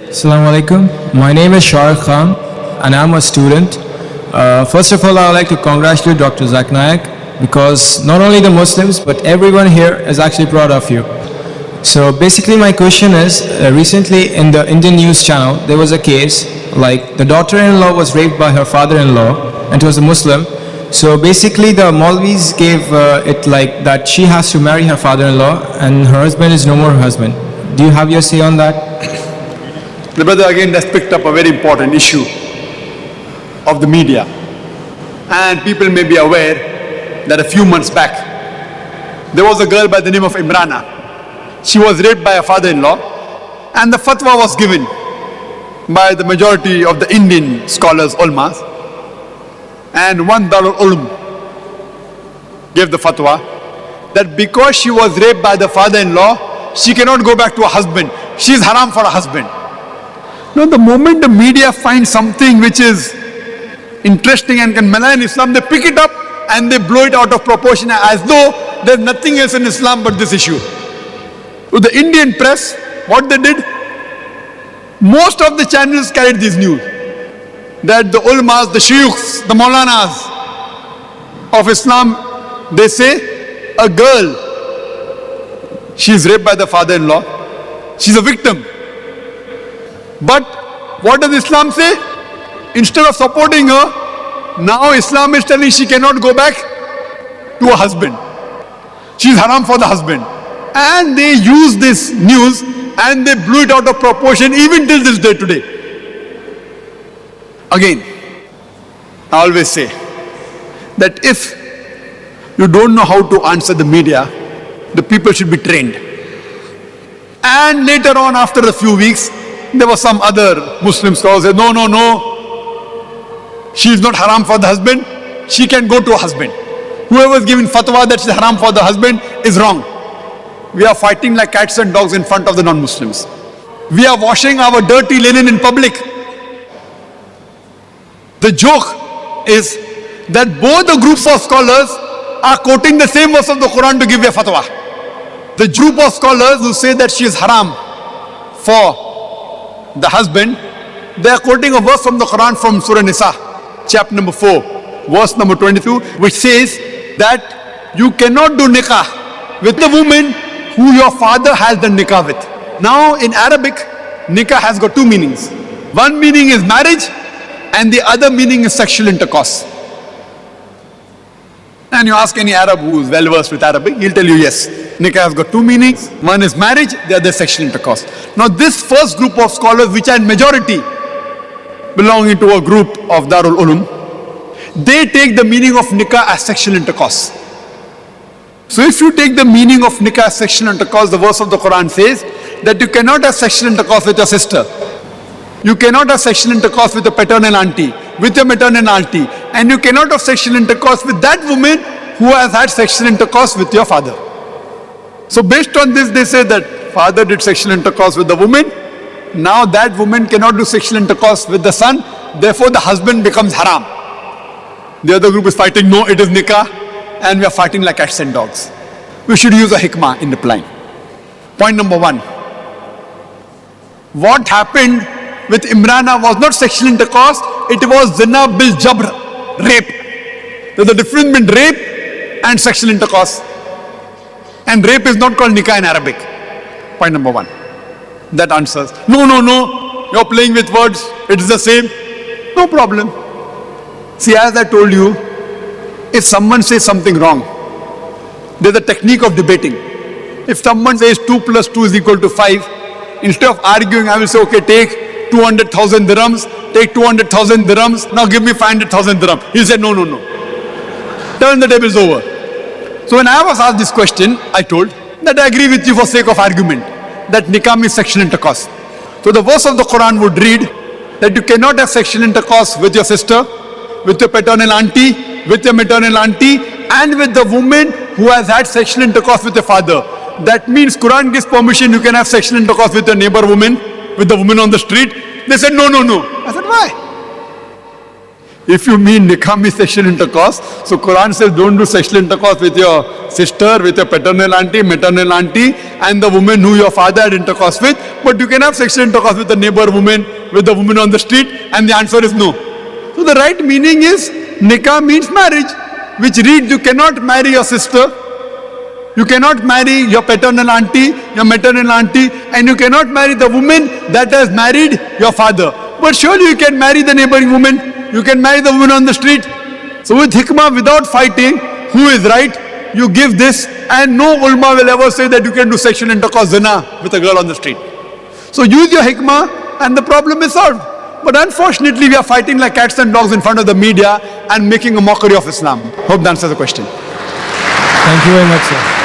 Assalamu alaikum. My name is Zarik Khan and I'm a student. First of all, I would like to congratulate Dr. Zarik Naik because not only the Muslims but everyone here is actually proud of you. So basically my question is, recently in the Indian news channel there was a case like the daughter-in-law was raped by her father-in-law and it was a Muslim. So basically the Maulvis gave it like that she has to marry her father-in-law and her husband is no more her husband. Do you have your say on that? The brother again has picked up a very important issue of the media, and people may be aware that a few months back there was a girl by the name of Imrana. She was raped by her father-in-law and the fatwa was given by the majority of the Indian scholars, ulmas, and one Darul Ulum gave the fatwa that because she was raped by the father-in-law, she cannot go back to her husband. She is haram for her husband. Now the moment the media finds something which is interesting and can malign Islam, they pick it up and they blow it out of proportion as though there's nothing else in Islam but this issue. So the Indian press, what they did, most of the channels carried this news that the ulmas, the shuyukhs, the maulanas of Islam, they say a girl, she is raped by the father-in-law, she's a victim. But what does Islam say? Instead of supporting her, now Islam is telling she cannot go back to her husband. She is haram for the husband. And they use this news and they blew it out of proportion even till this day today. Again, I always say that if you don't know how to answer the media, the people should be trained. And later on, after a few weeks, there were some other Muslim scholars who said, no, she is not haram for the husband, she can go to her husband. Whoever is giving fatwa that she is haram for the husband is wrong. We are fighting like cats and dogs in front of the non-Muslims. We are washing our dirty linen in public. The joke is that both the groups of scholars are quoting the same verse of the Quran to give a fatwa. The group of scholars who say that she is haram for the husband, they are quoting a verse from the Quran from Surah Nisa, chapter number 4, verse number 22, which says that you cannot do nikah with the woman who your father has done nikah with. Now in Arabic, nikah has got two meanings. One meaning is marriage and the other meaning is sexual intercourse. And you ask any Arab who is well versed with Arabic, he'll tell you yes, nikah has got two meanings. One is marriage, the other is sexual intercourse. Now this first group of scholars, which are in majority belonging to a group of Darul Ulum, they take the meaning of nikah as sexual intercourse. So if you take the meaning of nikah as sexual intercourse, the verse of the Quran says that you cannot have sexual intercourse with your sister. You cannot have sexual intercourse with your paternal auntie, with your maternal auntie, and you cannot have sexual intercourse with that woman who has had sexual intercourse with your father. So based on this, they say that father did sexual intercourse with the woman, now that woman cannot do sexual intercourse with the son, therefore the husband becomes haram. The other group is fighting, no, it is nikah, and we are fighting like cats and dogs. We should use a hikmah in replying. Point number one. What happened with Imrana was not sexual intercourse, it was zina bil jabr, rape. There's a difference between rape and sexual intercourse. And rape is not called nikah in Arabic. Point number one. That answers. No, you're playing with words, it is the same. No problem. See, as I told you, if someone says something wrong, there's a technique of debating. If someone says 2 plus 2 is equal to 5, instead of arguing, I will say, okay, take 200,000 dirhams, take 200,000 dirhams, now give me 500,000 dirhams. He said, no. Turn the tables over. So when I was asked this question, I told that I agree with you for sake of argument, that nikah means sexual intercourse. So the verse of the Quran would read that you cannot have sexual intercourse with your sister, with your paternal auntie, with your maternal auntie, and with the woman who has had sexual intercourse with your father. That means Quran gives permission, you can have sexual intercourse with your neighbor woman, with the woman on the street. They said, no. I said, why? If you mean nikah means sexual intercourse, so Quran says don't do sexual intercourse with your sister, with your paternal auntie, maternal auntie, and the woman who your father had intercourse with. But you can have sexual intercourse with the neighbor woman, with the woman on the street, and the answer is no. So the right meaning is nikah means marriage, which reads you cannot marry your sister, you cannot marry your paternal auntie, your maternal auntie, and you cannot marry the woman that has married your father. But surely you can marry the neighboring woman. You can marry the woman on the street. So with hikmah, without fighting, who is right, you give this, and no ulama will ever say that you can do sexual intercourse, zina, with a girl on the street. So use your hikmah and the problem is solved. But unfortunately, we are fighting like cats and dogs in front of the media and making a mockery of Islam. Hope that answers the question. Thank you very much, sir.